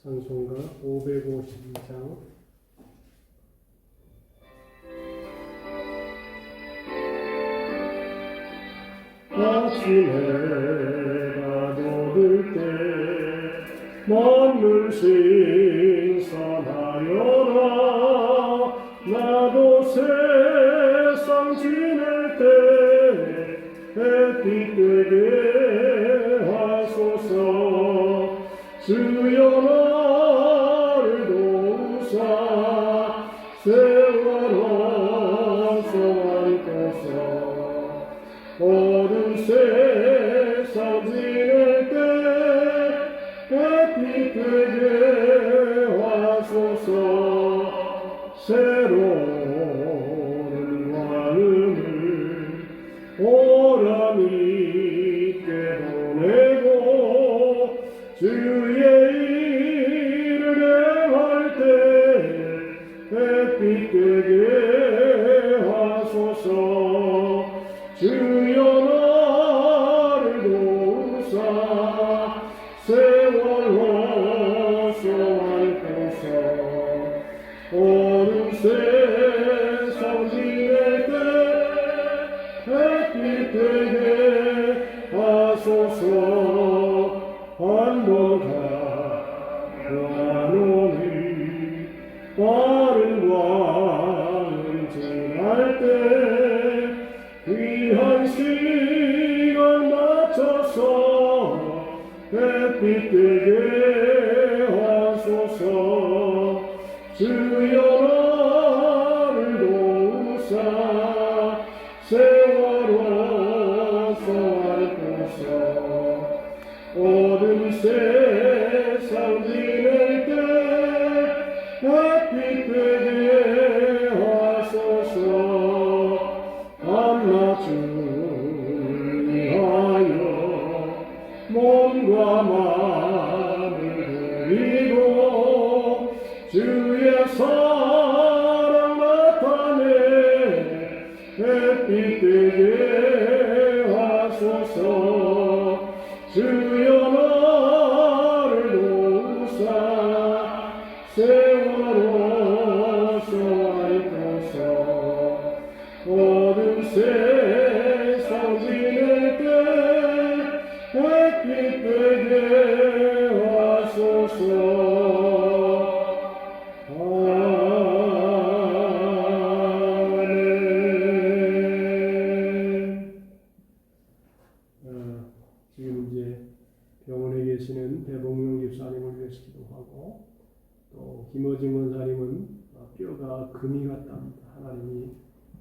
찬송가 552장 아침에 해가 돋을 때 만물 신선하여라 나도 세상 지낼 때 햇빛 되게 하소서 주여 나를 도우사 세월 어서와이소서 어두운 세상 지낼 때 햇빛 되게 하소서 새로운 마음을 오라 믿게 보내고 주의 일을 행할 때 햇빛 되게 하소서 주여 나를 도우사 세월 어서와이소서 어두운 세상 지낼 때 햇빛 되게 하소서 한번 가보아노니 빠른 광을 지날 때 귀한 시간 맞춰서 햇빛 되게 하소서 주여 나를 도우사 세월 어서와이소서 어두운 세상 지낼 때 햇빛 되게 하소서 밤낮을 위하여 몸과 마음을 드리고 주의 사랑 나타내 햇빛 되게 하소서 주여 나를 도우사 세월 어서와이소서 어두운 세상 지낼 때 햇빛 되게 하소서 지금 이제 병원에 계시는 배봉용 집사님을 위해서 기도하고 또 김어진 원사님은 뼈가 금이 같답니다. 하나님이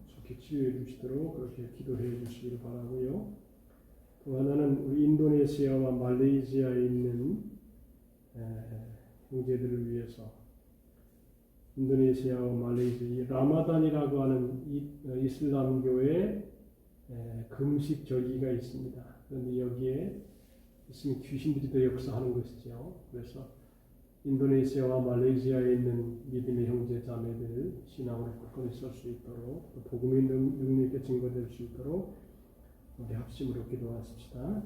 좋게 치유해 주시도록 그렇게 기도해 주시기를 바라고요. 또 하나는 우리 인도네시아와 말레이시아에 있는 형제들을 위해서 인도네시아와 말레이시아 라마단이라고 하는 이슬람교의 금식 절기가 있습니다. 그런데 여기에 있으면 귀신들이 더 역사하는 것이죠. 그래서 인도네시아와 말레이시아에 있는 믿음의 형제 자매들 신앙을 굳건히 설 수 있도록 또 복음의 능력에 증거될 수 있도록 우리 합심으로 기도하십시다.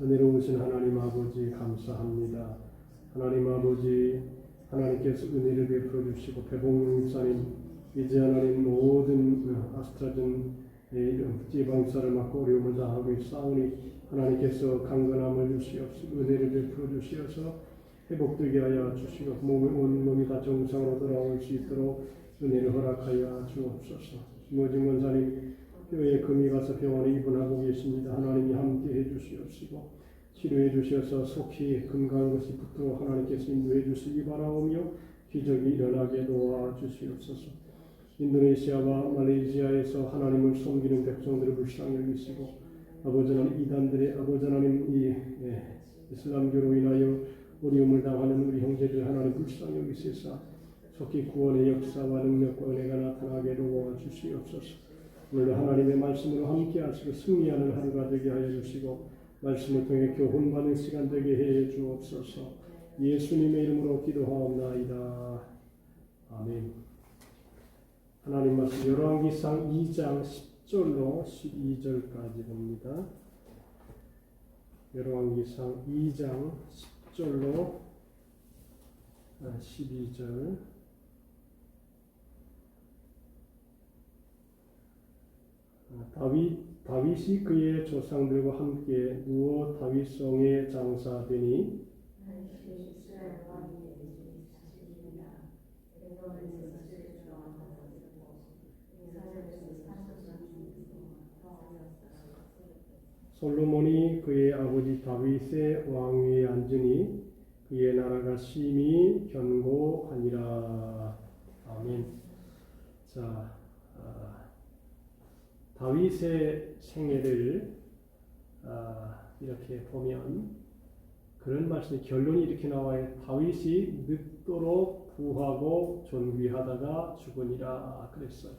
은혜로우신 하나님 아버지 감사합니다. 하나님 아버지 하나님께서 은혜를 베풀어 주시고 배봉용 목사님 이제 하나님 모든 아스트라젠 지방사를 맡고 어려움을 당하고 있사오니 하나님께서 강건함을 주시옵시고 은혜를 베풀어 주시어서 회복되게 하여 주시고 온몸이 다 정상으로 돌아올 수 있도록 은혜를 허락하여 주옵소서. 김어진 원사님 뼈에 금이 가서 병원에 입원하고 계십니다. 하나님이 함께 해주시옵시고 치료해 주셔서 속히 건강한 것이 붙도록 하나님께서 인도해 주시기 바라오며 기적이 일어나게 도와주시옵소서. 인도네시아와 말레이시아에서 하나님을 섬기는 백성들을 불쌍히 여기시고 아버지 하나님 이단들의 아버지 하나님 이 이슬람교로 인하여 어려움을 당하는 우리 형제들 하나님 불쌍히 여기시사 속히 구원의 역사와 능력과 은혜가 나타나게 도와주시옵소서. 오늘도 하나님의 말씀으로 함께 하시고 승리하는 하루가 되게 하여 주시고 말씀을 통해 교훈받는 시간 되게 해 주옵소서. 예수님의 이름으로 기도하옵나이다. 아멘. 하나님 말씀 열왕기상 2장 10절로 12절까지 봅니다. 열왕기상 2장 10절로 12절 다윗이 그의 조상들과 함께 누워 다윗성에 장사되니 솔로몬이 그의 아버지 다윗의 왕위에 앉으니 그의 나라가 심히 견고하니라. 아멘. 자, 다윗의 생애를 이렇게 보면 그런 말씀이 결론이 이렇게 나와요. 다윗이 늙도록 부하고 존귀하다가 죽으니라 그랬어요.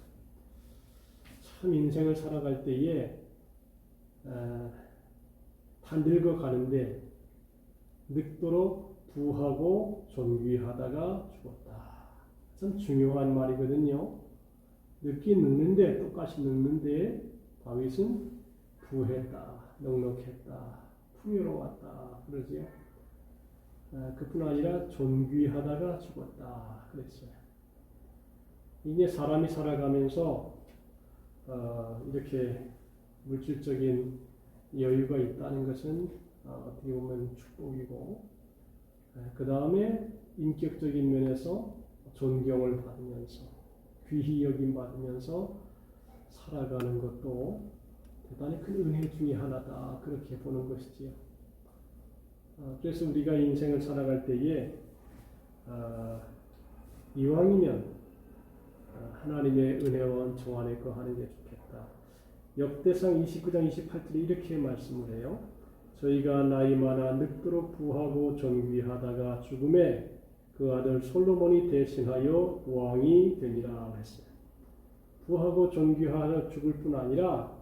참 인생을 살아갈 때에 다 늙어가는데 늙도록 부하고 존귀하다가 죽었다. 참 중요한 말이거든요. 늙긴 늙는데 똑같이 늙는데 다윗은 부했다, 넉넉했다, 풍요로웠다 그러지요. 그뿐 아니라 존귀하다가 죽었다 그랬어요. 이게 사람이 살아가면서 이렇게 물질적인 여유가 있다는 것은 어떻게 보면 축복이고, 그 다음에 인격적인 면에서 존경을 받으면서 귀히 여김 받으면서 살아가는 것도 대단히 큰 은혜 중에 하나다 그렇게 보는 것이지요. 그래서 우리가 인생을 살아갈 때에 이왕이면 하나님의 은혜와 은총 안에 거하는 게 좋겠다. 역대상 29장 28절에 이렇게 말씀을 해요. 저희가 나이 많아 늙도록 부하고 존귀하다가 죽음에 그 아들 솔로몬이 대신하여 왕이 되니라 했어요. 부하고 존귀하여 죽을 뿐 아니라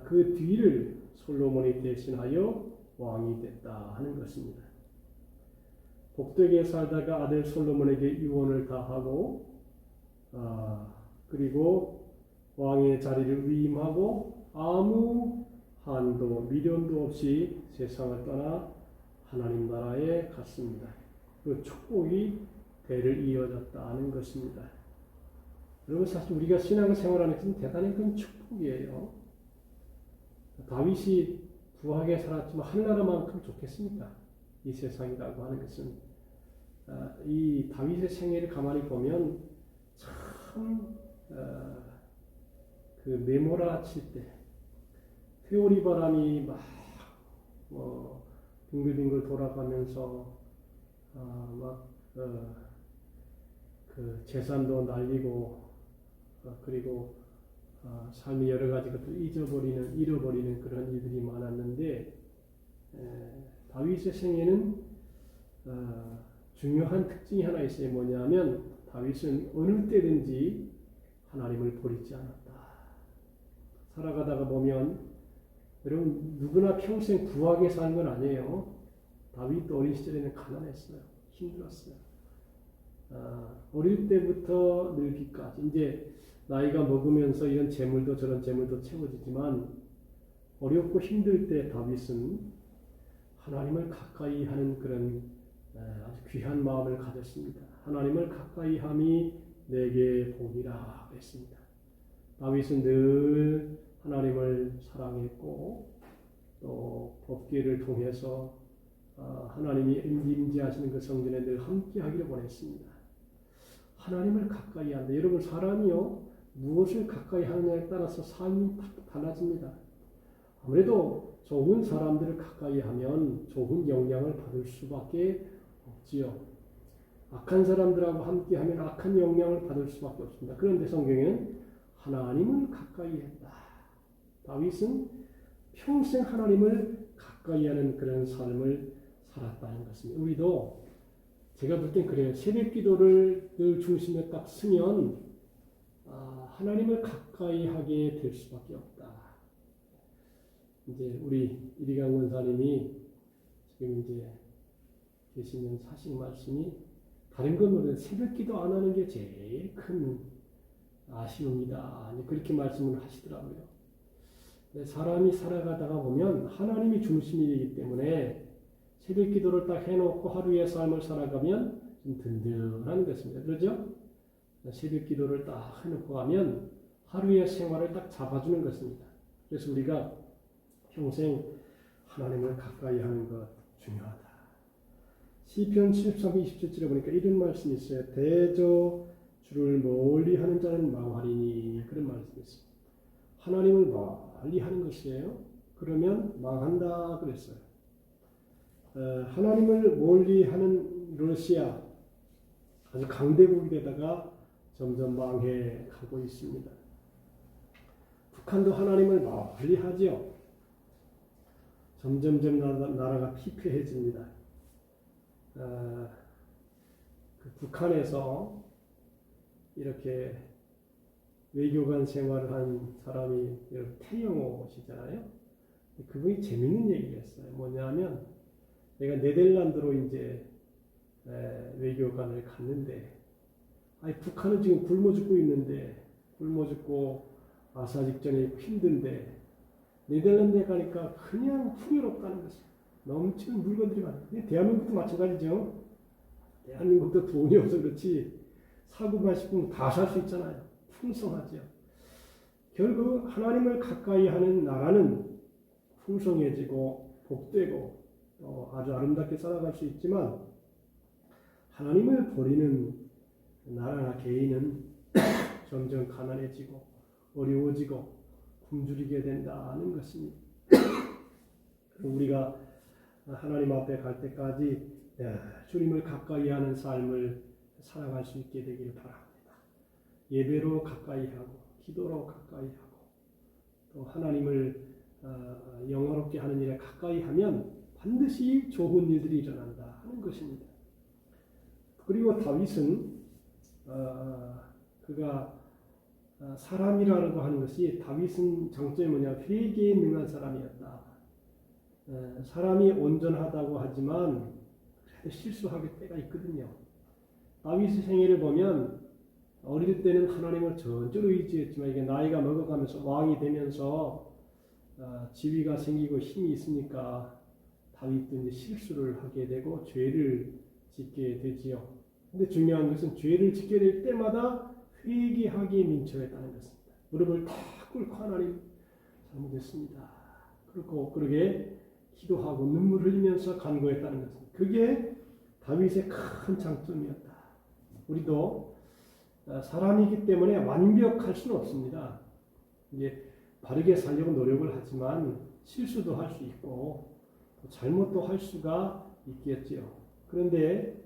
그 뒤를 솔로몬이 대신하여 왕이 됐다 하는 것입니다. 복되게 살다가 아들 솔로몬에게 유언을 다하고 그리고 왕의 자리를 위임하고 아무 한도 미련도 없이 세상을 떠나 하나님 나라에 갔습니다. 그 축복이 대를 이어졌다는 것입니다. 여러분 사실 우리가 신앙생활하는 것은 대단히 큰 축복이에요. 다윗이 부하게 살았지만 하늘나라만큼 좋겠습니까? 이 세상이라고 하는 것은 이 다윗의 생애를 가만히 보면 참 그 메모라칠 때 회오리 바람이 막 빙글빙글 돌아가면서 그 재산도 날리고 그리고 삶의 여러 가지 것들을 잃어버리는 그런 일들이 많았는데 다윗의 생애는 중요한 특징이 하나 있어요. 뭐냐면 다윗은 어느 때든지 하나님을 버리지 않았다. 살아가다가 보면 여러분 누구나 평생 부하게 사는 건 아니에요. 다윗도 어린 시절에는 가난했어요. 힘들었어요. 어릴 때부터 늙기까지 이제 나이가 먹으면서 이런 재물도 저런 재물도 채워지지만 어렵고 힘들 때 다윗은 하나님을 가까이 하는 그런 아주 귀한 마음을 가졌습니다. 하나님을 가까이 함이 내게 복이라 그랬습니다. 다윗은 늘 하나님을 사랑했고 또 법궤를 통해서 하나님이 임재하시는 그 성전에 늘 함께하기를 원했습니다. 하나님을 가까이 한다. 여러분 사람이요 무엇을 가까이 하느냐에 따라서 삶이 달라집니다. 아무래도 좋은 사람들을 가까이 하면 좋은 영향을 받을 수밖에 없지요. 악한 사람들하고 함께하면 악한 영향을 받을 수밖에 없습니다. 그런데 성경에는 하나님을 가까이 했다. 다윗은 평생 하나님을 가까이 하는 그런 삶을 살았다는 것입니다. 우리도 제가 볼 땐 그래요. 새벽 기도를 늘 중심에 딱 쓰면 하나님을 가까이 하게 될 수밖에 없다. 이제 우리 이리강 원사님이 지금 이제 계시는 사실 말씀이 다른 건 모르는데 새벽 기도 안 하는 게 제일 큰 아쉬움이다. 그렇게 말씀을 하시더라고요. 사람이 살아가다가 보면 하나님이 중심이기 때문에 새벽 기도를 딱 해놓고 하루의 삶을 살아가면 좀 든든한 것입니다. 그렇죠? 새벽 기도를 딱 해놓고 가면 하루의 생활을 딱 잡아주는 것입니다. 그래서 우리가 평생 하나님을 가까이 하는 것 중요하다. 시편 73편 27절에 보니까 이런 말씀이 있어요. 대저 주를 멀리 하는 자는 망하리니, 그런 말씀이 있어요. 하나님을 멀리 하는 것이에요. 그러면 망한다 그랬어요. 하나님을 멀리 하는 러시아, 아주 강대국이 되다가 점점 망해 가고 있습니다. 북한도 하나님을 멀리 하지요. 점점점 나라가 피폐해집니다. 그 북한에서 이렇게 외교관 생활을 한 사람이 태영호시잖아요. 그분이 재밌는 얘기를 했어요. 뭐냐면 내가 네덜란드로 이제 외교관을 갔는데, 아니 북한은 지금 굶어 죽고 있는데, 굶어 죽고 아사 직전에 힘든데 네덜란드에 가니까 그냥 풍요롭다는 것이에요. 넘치는 물건들이 많아요. 대한민국도 마찬가지죠. 대한민국도 돈이 없어 그렇지 사고만 싶으면 다 살 수 있잖아요. 풍성하죠. 결국 하나님을 가까이 하는 나라는 풍성해지고 복되고 아주 아름답게 살아갈 수 있지만, 하나님을 버리는 나라나 개인은 점점 가난해지고 어려워지고 굶주리게 된다는 것입니다. 우리가 하나님 앞에 갈 때까지 주님을 가까이 하는 삶을 살아갈 수 있게 되기를 바랍니다. 예배로 가까이 하고 기도로 가까이 하고 또 하나님을 영화롭게 하는 일에 가까이 하면 반드시 좋은 일들이 일어난다 하는 것입니다. 그리고 다윗은 그가 사람이라고 하는 것이, 다윗은 장점이 뭐냐, 회개에 능한 사람이었다. 사람이 온전하다고 하지만 그래도 실수하게 때가 있거든요. 다윗의 생애를 보면 어릴 때는 하나님을 전적으로 의지했지만 이게 나이가 먹어가면서 왕이 되면서 지위가 생기고 힘이 있으니까 다윗도 이제 실수를 하게 되고 죄를 짓게 되지요. 근데 중요한 것은 죄를 짓게 될 때마다 회개하기에 민첩했다는 것입니다. 무릎을 다 꿇고 하나님 잘못했습니다. 그렇고 그러게 기도하고 눈물 흘리면서 간구했다는 것입니다. 그게 다윗의 큰 장점이었다. 우리도 사람이기 때문에 완벽할 수는 없습니다. 이제 바르게 살려고 노력을 하지만 실수도 할 수 있고 잘못도 할 수가 있겠지요. 그런데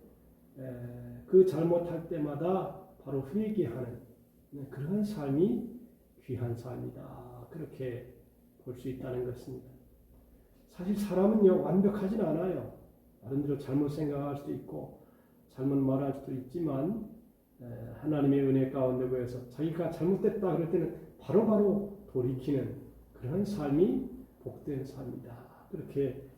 그 잘못할 때마다 바로 회개하는 그런 삶이 귀한 삶이다. 그렇게 볼 수 있다는 것입니다. 사실 사람은요 완벽하진 않아요. 나름대로 잘못 생각할 수도 있고 잘못 말할 수도 있지만 하나님의 은혜 가운데 거해서 자기가 잘못됐다 그럴 때는 바로바로 돌이키는 그런 삶이 복된 삶이다. 그렇게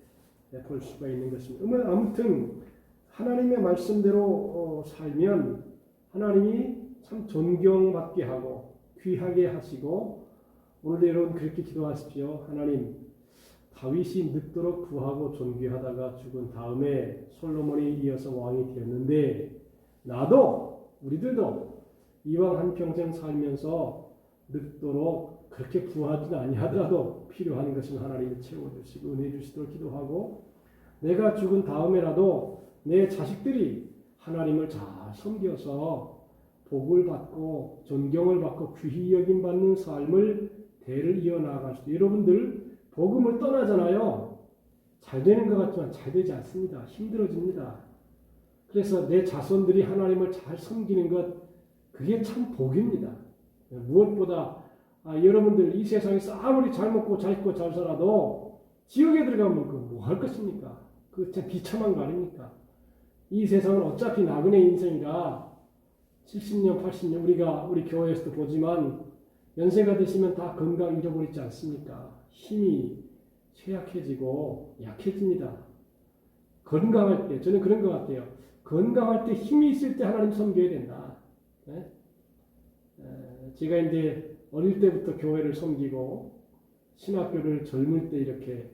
볼 수가 있는 것입니다. 아무튼 하나님의 말씀대로 살면 하나님이 참 존경받게 하고 귀하게 하시고, 오늘대로는 그렇게 기도하십시오. 하나님, 다윗이 늦도록 구하고 존귀하다가 죽은 다음에 솔로몬이 이어서 왕이 되었는데, 나도 우리들도 이왕 한평생 살면서 늦도록 그렇게 구하지 아니하더라도 필요한 것은 하나님이 채워주시고 은혜 주시도록 기도하고, 내가 죽은 다음에라도 내 자식들이 하나님을 잘 섬겨서 복을 받고 존경을 받고 귀히 여김받는 삶을 대를 이어나갈 수 있어요. 여러분들 복음을 떠나잖아요. 잘 되는 것 같지만 잘 되지 않습니다. 힘들어집니다. 그래서 내 자손들이 하나님을 잘 섬기는 것, 그게 참 복입니다. 무엇보다 여러분들 이 세상에서 아무리 잘 먹고 잘 입고 잘 살아도 지옥에 들어가면 그 뭐 할 것입니까? 그 참 비참한 거 아닙니까? 이 세상은 어차피 나그네 인생이라 70년, 80년 우리 교회에서도 보지만 연세가 되시면 다 건강 잃어버리지 않습니까? 힘이 쇠약해지고 약해집니다. 건강할 때, 저는 그런 것 같아요. 건강할 때 힘이 있을 때 하나님 섬겨야 된다. 네? 제가 이제 어릴 때부터 교회를 섬기고 신학교를 젊을 때 이렇게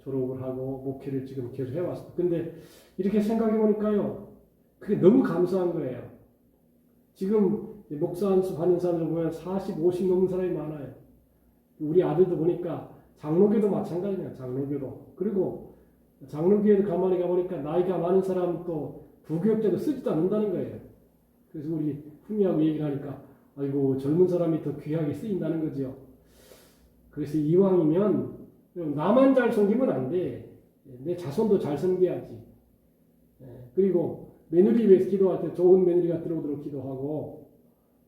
졸업을 하고 목회를 지금 계속 해왔습니다. 근데 이렇게 생각해 보니까요, 그게 너무 감사한 거예요. 지금 목사 안수 받는 사람들 보면 40, 50 넘는 사람이 많아요. 우리 아들도 보니까 장로교도 마찬가지네요. 장로교도. 그리고 장로교에도 가만히 가보니까 나이가 많은 사람 또 부교육자도 쓰지도 않는다는 거예요. 그래서 우리 훈이하고 얘기를 하니까 아이고 젊은 사람이 더 귀하게 쓰인다는 거죠. 그래서 이왕이면 나만 잘 섬기면 안 돼. 내 자손도 잘 섬겨야지. 그리고 며느리 위해서 기도할 때 좋은 며느리가 들어오도록 기도하고,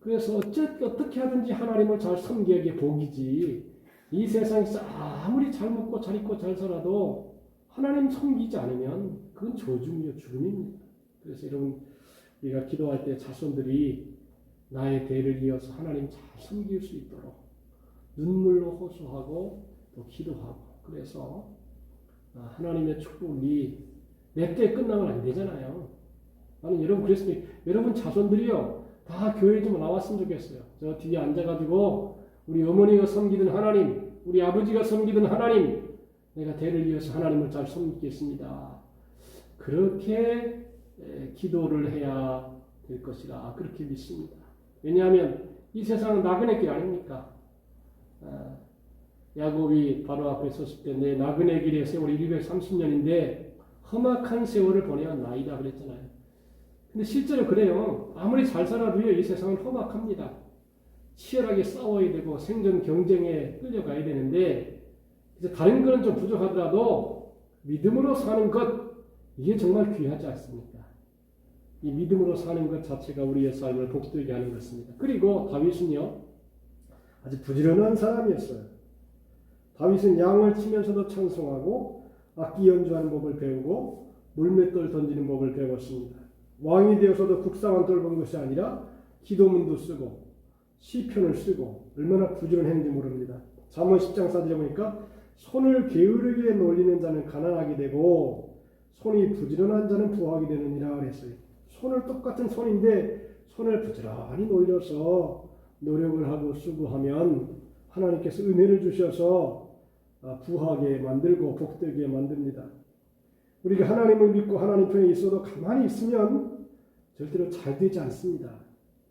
그래서 어떻게 하든지 하나님을 잘 섬기는 게 복이지. 이 세상에서 아무리 잘 먹고 잘 입고 잘 살아도 하나님 섬기지 않으면 그건 저주며 죽음입니다. 그래서 여러분, 우리가 기도할 때 자손들이 나의 대를 이어서 하나님 잘 섬길 수 있도록 눈물로 호소하고 또 기도하고, 그래서 하나님의 축복이 내 때 끝나면 안 되잖아요. 나는 여러분 그랬으니 여러분 자손들이요 다 교회 좀 나왔으면 좋겠어요. 저 뒤에 앉아가지고 우리 어머니가 섬기던 하나님, 우리 아버지가 섬기던 하나님, 내가 대를 이어서 하나님을 잘 섬기겠습니다. 그렇게 기도를 해야 될 것이라 그렇게 믿습니다. 왜냐하면 이 세상은 나그네 길 아닙니까? 야곱이 바로 앞에 섰을 때 내 나그네 길의 세월이 230년인데 험악한 세월을 보내야 나이다 그랬잖아요. 근데 실제로 그래요. 아무리 잘 살아도요 이 세상은 험악합니다. 치열하게 싸워야 되고 생존 경쟁에 끌려가야 되는데, 이제 다른 거는 좀 부족하더라도 믿음으로 사는 것, 이게 정말 귀하지 않습니까? 이 믿음으로 사는 것 자체가 우리의 삶을 복되게 하는 것입니다. 그리고 다윗은요 아주 부지런한 사람이었어요. 다윗은 양을 치면서도 찬송하고 악기 연주하는 법을 배우고 물맷돌 던지는 법을 배웠습니다. 왕이 되어서도 국사만 돌본 것이 아니라 기도문도 쓰고 시편을 쓰고 얼마나 부지런했는지 모릅니다. 잠언 10장 4절에 보니까 손을 게으르게 놀리는 자는 가난하게 되고 손이 부지런한 자는 부하게 되느니라 그랬어요. 손을 똑같은 손인데 손을 부지런히 놀려서 노력을 하고 수고하면 하나님께서 은혜를 주셔서 부하게 만들고 복되게 만듭니다. 우리가 하나님을 믿고 하나님 편에 있어도 가만히 있으면 절대로 잘 되지 않습니다.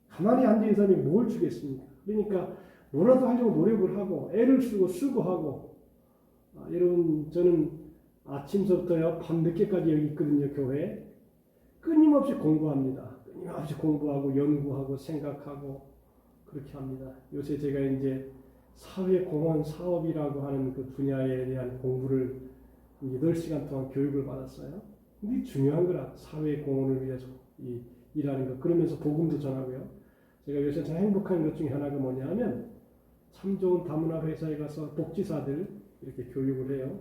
가만히 앉아있는 사람이 뭘 주겠습니까? 그러니까 뭐라도 하려고 노력을 하고 애를 쓰고 수고하고, 여러분 저는 아침서부터요 밤늦게까지 여기 있거든요. 교회에 끊임없이 공부합니다. 끊임없이 공부하고 연구하고 생각하고 그렇게 합니다. 요새 제가 이제 사회공헌 사업이라고 하는 그 분야에 대한 공부를 8시간 동안 교육을 받았어요. 이게 중요한 거라. 사회공헌을 위해서 일하는 것. 그러면서 복음도 전하고요. 제가 요새 참 행복한 것 중에 하나가 뭐냐면 참 좋은 다문화 회사에 가서 복지사들 이렇게 교육을 해요.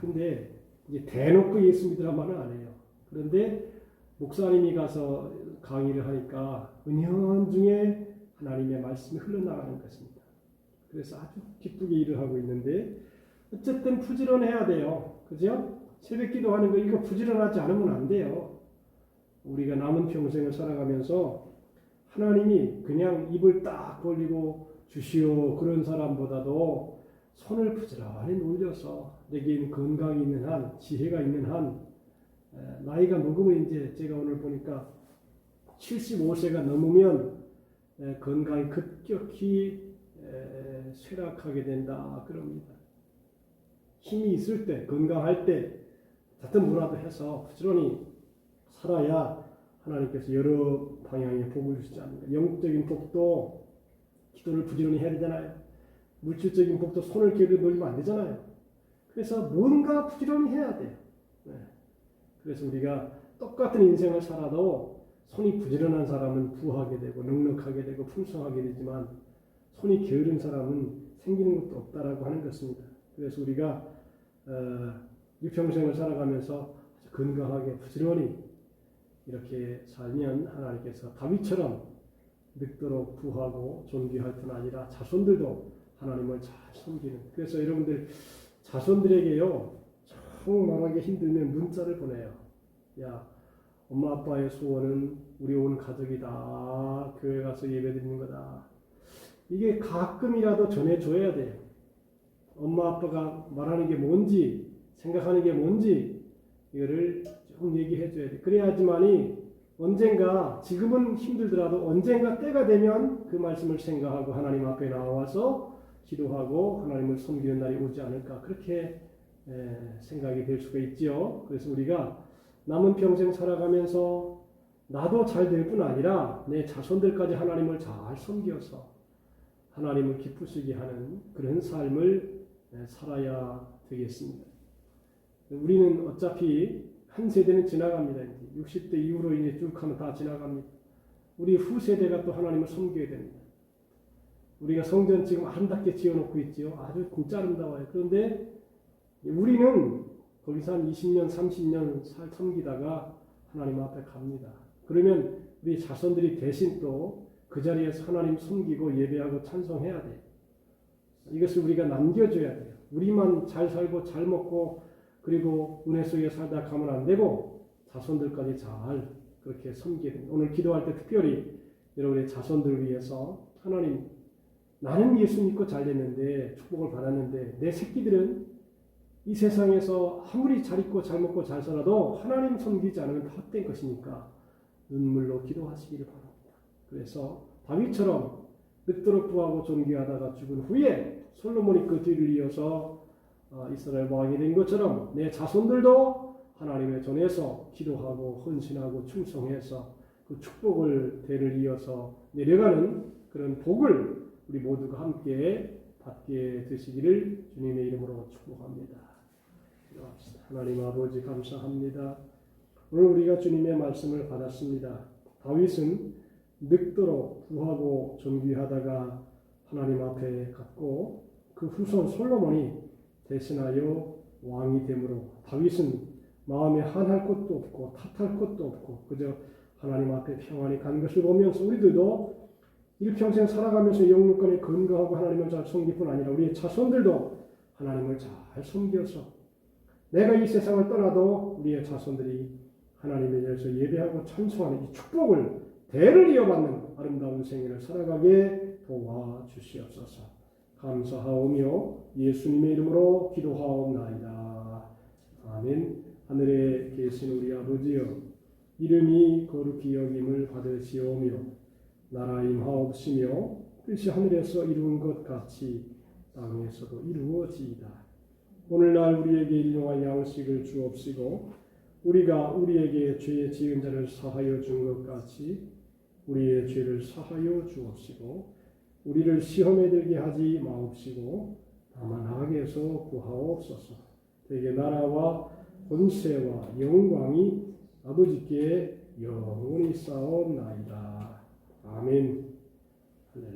근데 이제 대놓고 예수 믿으란 말은 안 해요. 그런데 목사님이 가서 강의를 하니까 은연중에 하나님의 말씀이 흘러나가는 것입니다. 그래서 아주 기쁘게 일을 하고 있는데, 어쨌든 부지런해야 돼요. 그죠? 새벽 기도하는 거 이거 부지런하지 않으면 안 돼요. 우리가 남은 평생을 살아가면서 하나님이 그냥 입을 딱 벌리고 주시오 그런 사람보다도 손을 부지런히 놀려서 내게 건강이 있는 한, 지혜가 있는 한, 나이가 먹으면 이제 제가 오늘 보니까 75세가 넘으면 건강이 급격히 쇠락하게 된다 그럽니다. 힘이 있을 때, 건강할 때 같은 뭐라도 해서 부지런히 살아야 하나님께서 여러 방향의 복을 주시지 않습니까? 영적인 복도 기도를 부지런히 해야 되잖아요. 물질적인 복도 손을 게으르게 놀리면 안 되잖아요. 그래서 뭔가 부지런히 해야 돼요. 그래서 우리가 똑같은 인생을 살아도 손이 부지런한 사람은 부하게 되고 넉넉하게 되고 풍성하게 되지만 손이 게으른 사람은 생기는 것도 없다라고 하는 것입니다. 그래서 우리가 일평생을 살아가면서 건강하게 부지런히 이렇게 살면 하나님께서 다윗처럼 늙도록 부하고 존귀할 뿐 아니라 자손들도 하나님을 잘 섬기는. 그래서 여러분들 자손들에게요 정말하게 힘들면 문자를 보내요. 야, 엄마 아빠의 소원은 우리 온 가족이다. 교회 가서 예배드리는 거다. 이게 가끔이라도 전해줘야 돼요. 엄마 아빠가 말하는 게 뭔지, 생각하는 게 뭔지 이거를 쭉 얘기해 줘야 돼. 그래야지만이 언젠가, 지금은 힘들더라도 언젠가 때가 되면 그 말씀을 생각하고 하나님 앞에 나와서 기도하고 하나님을 섬기는 날이 오지 않을까, 그렇게 생각이 될 수가 있지요. 그래서 우리가 남은 평생 살아가면서 나도 잘 될 뿐 아니라 내 자손들까지 하나님을 잘 섬겨서 하나님을 기쁘시게 하는 그런 삶을 살아야 되겠습니다. 우리는 어차피 한 세대는 지나갑니다. 이제 60대 이후로 이제 쭉 하면 다 지나갑니다. 우리 후세대가 또 하나님을 섬겨야 됩니다. 우리가 성전 지금 아름답게 지어놓고 있지요. 아주 진짜 아름다워요. 그런데 우리는 거기서 한 20년, 30년 섬기다가 하나님 앞에 갑니다. 그러면 우리 자손들이 대신 또 그 자리에서 하나님 섬기고 예배하고 찬송해야 돼요. 이것을 우리가 남겨줘야 돼요. 우리만 잘 살고 잘 먹고 그리고 은혜 속에 살다 가면 안 되고 자손들까지 잘 그렇게 섬기게 됩니다. 오늘 기도할 때 특별히 여러분의 자손들을 위해서 하나님, 나는 예수 믿고 잘 됐는데 축복을 받았는데 내 새끼들은 이 세상에서 아무리 잘 있고 잘 먹고 잘 살아도 하나님 섬기지 않으면 헛된 것이니까 눈물로 기도하시기를 바랍니다. 그래서 다윗처럼 늙도록 부하고 존귀하다가 죽은 후에 솔로몬이 그 뒤를 이어서 이스라엘 왕이 된 것처럼 내 자손들도 하나님의 전에서 기도하고 헌신하고 충성해서 그 축복을 대를 이어서 내려가는 그런 복을 우리 모두가 함께 받게 되시기를 주님의 이름으로 축복합니다. 기도합시다. 하나님 아버지 감사합니다. 오늘 우리가 주님의 말씀을 받았습니다. 다윗은 늙도록 부하고 존귀하다가 하나님 앞에 갔고 그 후손 솔로몬이 대신하여 왕이 되므로 다윗은 마음에 한할 것도 없고 탓할 것도 없고 그저 하나님 앞에 평안히 간 것을 보면서 우리들도 일평생 살아가면서 영육간에 건강하고 하나님을 잘 섬길 뿐 아니라 우리의 자손들도 하나님을 잘 섬겨서 내가 이 세상을 떠나도 우리의 자손들이 하나님에 대해서 예배하고 찬송하는 이 축복을 대를 이어받는 아름다운 생애를 살아가게 도와주시옵소서. 감사하오며 예수님의 이름으로 기도하옵나이다. 아멘. 하늘에 계신 우리 아버지여, 이름이 거룩히 여김을 받으시오며 나라 임하옵시며 뜻이 하늘에서 이루은 것 같이 땅에서도 이루어지이다. 오늘날 우리에게 일용할 양식을 주옵시고 우리가 우리에게 죄 지은 자를 사하여 준 것 같이 우리의 죄를 사하여 주옵시고 우리를 시험에 들게 하지 마옵시고 다만 악에서 구하옵소서. 대개 나라와 권세와 영광이 아버지께 영원히 쌓옵나이다. 아멘. 할렐루야.